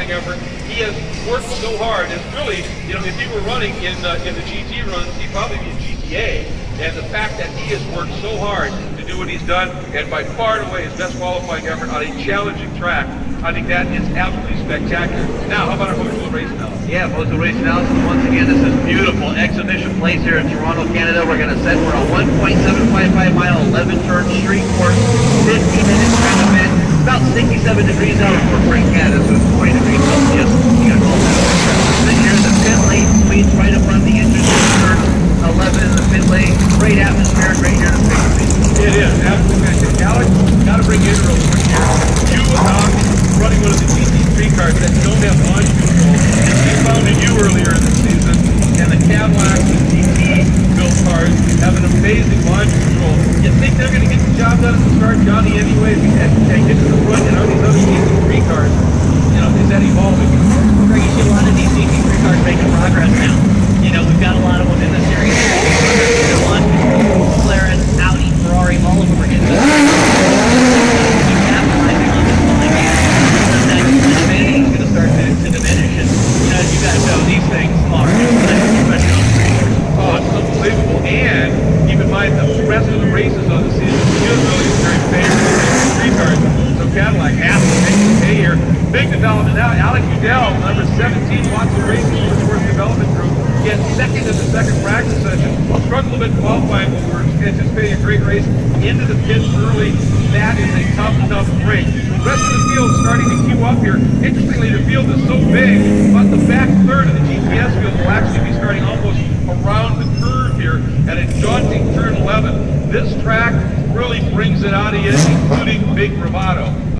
qualifying effort. He has worked so hard. It's really, you know, if he were running in the GT runs, he'd probably be in GTA. And the fact that he has worked so hard to do what he's done, and by far and away his best qualifying effort on a challenging track, I think that is absolutely spectacular. Now, how about our virtual race analysis? Yeah, virtual race analysis. Once again, this is beautiful. Exhibition place here in Toronto, Canada. We're going to set for a 1.755 mile, 11 turn street course, 50 minutes kind of event. About 67 degrees out of Fort Canada, so it's 40 degrees Celsius. You got all that. Then here's the pit lane suites right up front of the entrance to turn 11 in the pit lane. Great atmosphere, great here to pick. It is, absolutely fantastic. Alex, got to bring you in real quick here. You running one of the GT3 cars that don't have launch control, and we founded you earlier in the season, and the Cadillac and GT built cars have an amazing launch control. You think they're going to get the job done at the start, Johnny, anyway? We can't get to the front, and are these other GT3 cars, you know, is that evolving? Greg, you see a lot of these GT3 cars making progress now. You know, we've got a lot of them in the series. McLaren, Audi, Ferrari, all of them are getting this. Capitalizing on this line here. That advantage is going to start to diminish. And, you know, as you guys know, these things are especially on the street. Oh, it's unbelievable. And keep in mind, the rest of the races on the season, really is very favorable to the street cars. So Cadillac has to make the pay here. Big development now. Alex Udell, number 17, lots of racing for the Sports Development Group. Gets second in the second practice session. Struggled a bit qualifying, but we're anticipating a great race. Into the pits early. That is a tough break. The rest of the field starting to queue up here. Interestingly, the field is so big, but the back third of the GPS field will actually be starting almost around the curve here at a daunting turn 11. This track really brings it out of you, including big bravado.